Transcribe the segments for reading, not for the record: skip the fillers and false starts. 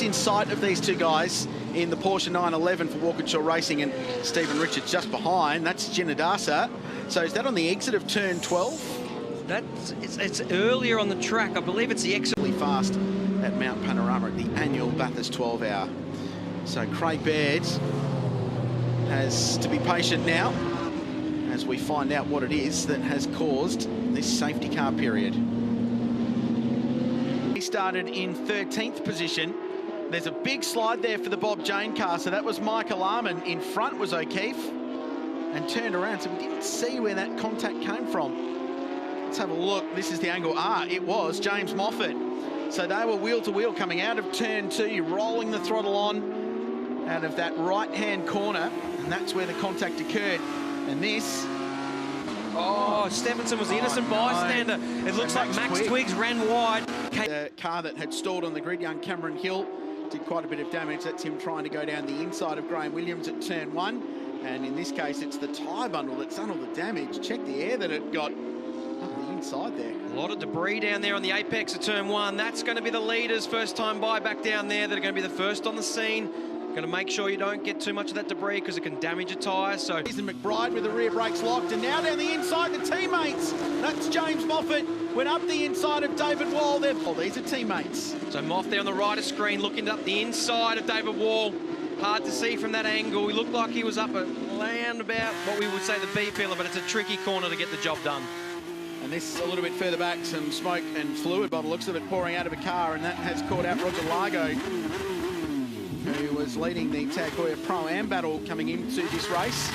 in sight of these two guys in the Porsche 911 for Walkinshaw Racing, and Stephen Richards just behind. That's Ginadasa. So is that on the exit of turn 12? It's earlier on the track. I believe it's the exit. Really fast at Mount Panorama at the annual Bathurst 12 Hour. So Craig Baird has to be patient now as we find out what it is that has caused this safety car period. He started in 13th position. There's a big slide there for the Bob Jane car, so that was Michael Arman. In front was O'Keefe and turned around, so we didn't see where that contact came from. Let's have a look. This is the angle. It was James Moffat. So they were wheel to wheel coming out of turn 2. You're rolling the throttle on out of that right-hand corner, and that's where the contact occurred. And this... Oh, Stephenson was the innocent bystander. It looks like Max Twiggs ran wide. The car that had stalled on the grid, young Cameron Hill, did quite a bit of damage. That's him trying to go down the inside of Graham Williams at turn 1. And in this case, it's the tyre bundle that's done all the damage. Check the air that it got up the inside there. A lot of debris down there on the apex of turn 1. That's going to be the leaders, first time by back down there, that are going to be the first on the scene. Going to make sure you don't get too much of that debris because it can damage your tyres. So Ethan McBride with the rear brakes locked, and now down the inside, the teammates. That's James Moffat. Went up the inside of David Wall. These are teammates. So Moff there on the right of screen, looking up the inside of David Wall. Hard to see from that angle. He looked like he was up around about what we would say the B pillar, but it's a tricky corner to get the job done. And this a little bit further back, some smoke and fluid by the looks of it pouring out of a car, and that has caught out Roger Largo, who was leading the Tag Heuer Pro-Am battle coming into this race.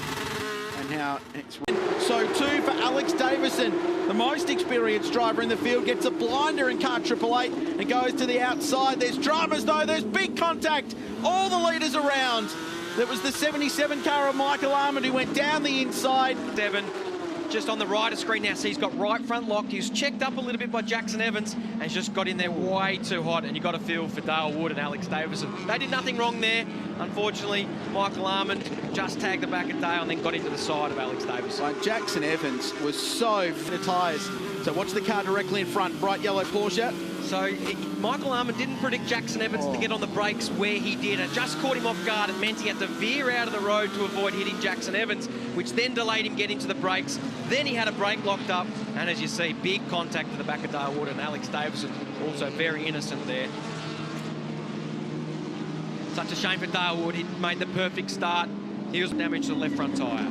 And now it's... So 2 for Alex Davison, the most experienced driver in the field, gets a blinder in car 888 and goes to the outside. There's dramas though, there's big contact. All the leaders around. That was the 77 car of Michael Armand who went down the inside. Devon just on the right of screen now, so he's got right front locked. He was checked up a little bit by Jackson Evans and he's just got in there way too hot, and you got to feel for Dale Wood and Alex Davison. They did nothing wrong there. Unfortunately, Michael Armand just tagged the back of Dale and then got into the side of Alex Davison. Like Jackson Evans was so for the tyres. So watch the car directly in front, bright yellow Porsche. So Michael Armand didn't predict Jackson Evans to get on the brakes where he did. It just caught him off guard. It meant he had to veer out of the road to avoid hitting Jackson Evans, which then delayed him getting to the brakes. Then he had a brake locked up, and as you see, big contact to the back of Dale Wood, and Alex Davison also very innocent there. Such a shame for Dale Wood. He made the perfect start. He was damaged to the left front tyre.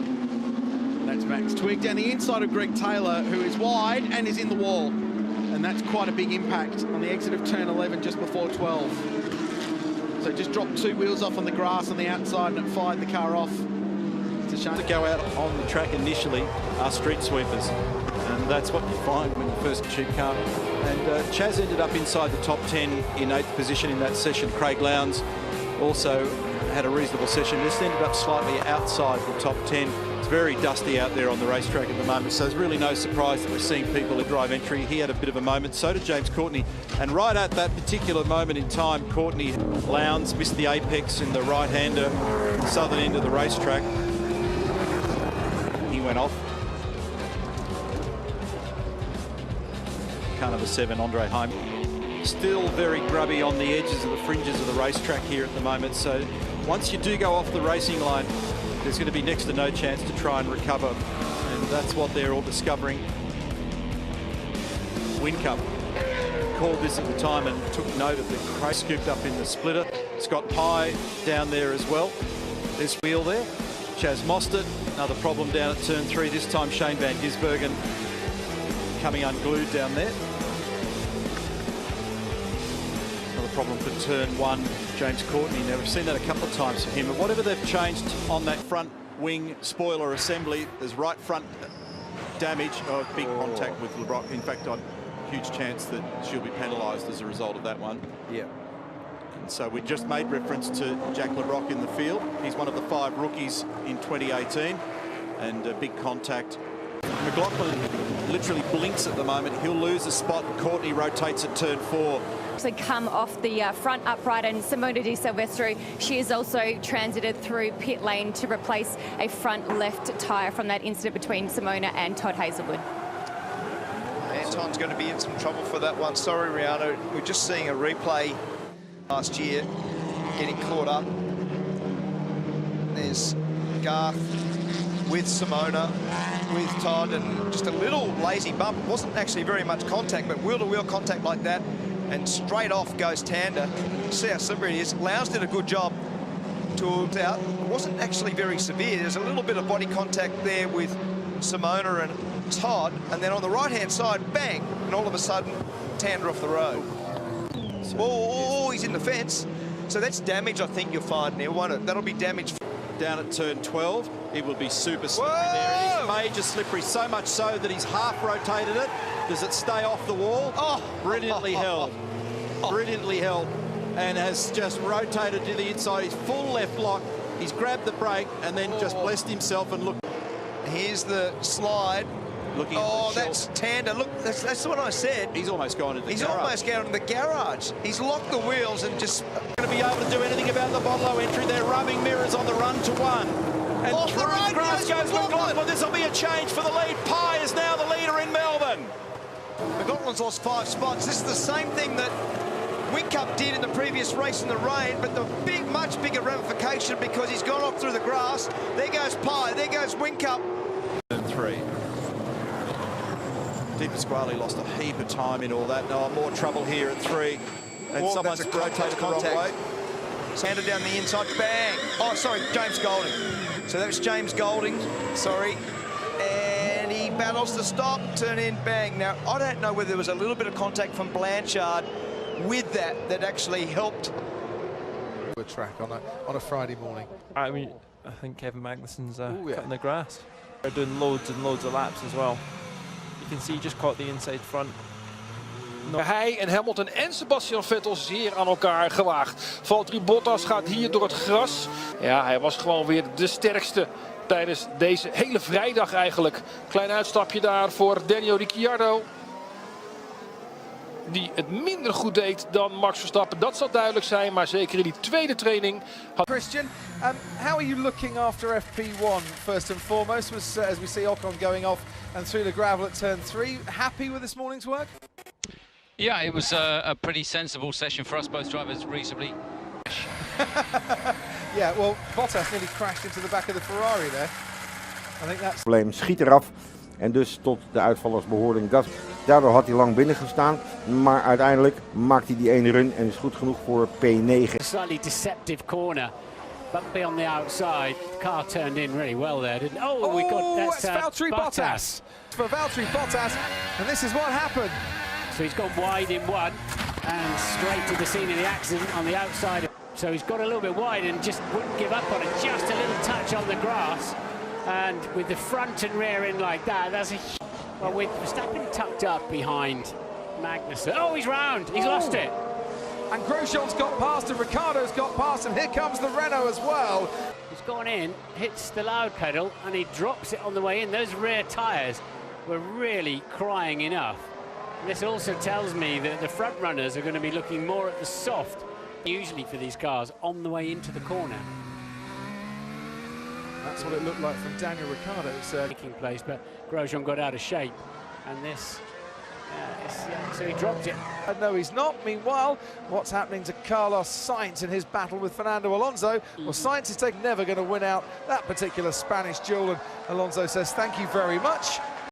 That's Max Twig down the inside of Greg Taylor, who is wide and is in the wall. And that's quite a big impact on the exit of turn 11 just before 12. So just dropped 2 wheels off on the grass on the outside and it fired the car off. It's a shame. To go out on the track initially are street sweepers, and that's what you find when you first shoot car. And Chaz ended up inside the top 10 in 8th position in that session. Craig Lowndes also had a reasonable session. This ended up slightly outside the top 10. It's very dusty out there on the racetrack at the moment, so there's really no surprise that we're seeing people at drive entry. He had a bit of a moment, so did James Courtney. And right at that particular moment in time, Courtney Lowndes missed the apex in the right-hander, southern end of the racetrack. He went off. Car number 7, Andre Heim. Still very grubby on the edges of the fringes of the racetrack here at the moment, so once you do go off the racing line, there's going to be next to no chance to try and recover, and that's what they're all discovering. Whincup called this at the time and took note of the crash scooped up in the splitter. Scott Pye down there as well. There's wheel there. Chaz Mostert, another problem down at turn 3. This time Shane Van Gisbergen coming unglued down there. Another problem for turn 1, James Courtney. Now we've seen that a couple of times for him, but whatever they've changed on that front wing spoiler assembly, there's right front damage, big contact with LeBrock. In fact, a huge chance that she'll be penalised as a result of that one. Yeah. And so we just made reference to Jack LeBrock in the field. He's one of the 5 rookies in 2018, and a big contact. McLaughlin literally blinks at the moment. He'll lose a spot. Courtney rotates at turn 4. To come off the front upright, and Simona Di Silvestro, she has also transited through pit lane to replace a front left tyre from that incident between Simona and Todd Hazelwood. Anton's going to be in some trouble for that one. Sorry, Rihanna. We're just seeing a replay last year, getting caught up. There's Garth with Simona, with Todd, and just a little lazy bump. It wasn't actually very much contact, but wheel-to-wheel contact like that, and straight off goes Tander. See how slippery it is. Lowndes did a good job to out. It wasn't actually very severe. There's a little bit of body contact there with Simona and Todd, and then on the right-hand side, bang, and all of a sudden, Tander off the road. Oh, he's in the fence. So that's damage, I think you'll find now, won't it? That'll be damage. Down at turn 12, it will be super slippery there. It is major slippery, so much so that he's half rotated it. Does it stay off the wall? Oh, brilliantly held. Brilliantly held, and has just rotated to the inside. He's full left lock. He's grabbed the brake and then just blessed himself and looked. Here's the slide. Looking oh, at the that's Tander. Look, that's what I said. He's almost gone into the He's garage. almost gone into the garage. He's locked the wheels and just going to be able to do anything about the Botlow entry. They're rubbing mirrors on the run to one. And off through the road grass goes McLaughlin. This will be a change for the lead. Pye is now the leader in Melbourne. McLaughlin's lost 5 spots. This is the same thing that Whincup did in the previous race in the rain, but the much bigger ramification because he's gone off through the grass. There goes Pye. There goes Whincup. Turn 3. Di Pasquale lost a heap of time in all that. No, more trouble here at 3. And someone's rotated the wrong way. Handed down the inside, bang. Oh, sorry, James Golding. So that's James Golding, sorry. And he battles to stop, turn in, bang. Now, I don't know whether there was a little bit of contact from Blanchard with that actually helped. A track on a Friday morning. I mean, I think Kevin Magnussen's cutting the grass. They're doing loads and loads of laps as well. You can see he just caught the inside front. Hij en Hamilton en Sebastian Vettel zeer aan elkaar gewaagd. Valtteri Bottas gaat hier door het gras. Ja, hij was gewoon weer de sterkste tijdens deze hele vrijdag eigenlijk. Klein uitstapje daar voor Daniel Ricciardo. Die het minder goed deed dan Max Verstappen. Dat zal duidelijk zijn, maar zeker in die tweede training. Christian, how are you looking after FP1 first and foremost? As we see Ocon going off and through the gravel at turn 3. Happy with this morning's work? Yeah, it was a pretty sensible session for us. Both drivers reasonably. Yeah, well, Bottas nearly crashed into the back of the Ferrari there. I think that's... probleem schiet eraf en dus tot de uitvallersbehoorling. Daardoor had hij lang binnen gestaan, maar uiteindelijk maakt hij die ene run en is goed genoeg voor P9. Slightly deceptive corner, bumpy on the outside. The car turned in really well there, didn't it? Oh, we got that's Valtteri Bottas. For Valtteri Bottas, and this is what happened. So he's gone wide in one and straight to the scene of the accident on the outside. So he's got a little bit wide and just wouldn't give up on it. Just a little touch on the grass. And with the front and rear in like that, that's a... Well, with Verstappen tucked up behind Magnussen. Oh, he's round. He's lost it. And Grosjean's got past and Ricciardo's got past, and here comes the Renault as well. He's gone in, hits the loud pedal, and he drops it on the way in. Those rear tyres were really crying enough. This also tells me that the front runners are going to be looking more at the soft, usually for these cars, on the way into the corner. That's what it looked like from Daniel Ricciardo's taking place, but Grosjean got out of shape, and this, so he dropped it. No, he's not. Meanwhile, what's happening to Carlos Sainz in his battle with Fernando Alonso? Well, Sainz is never going to win out that particular Spanish duel, and Alonso says thank you very much.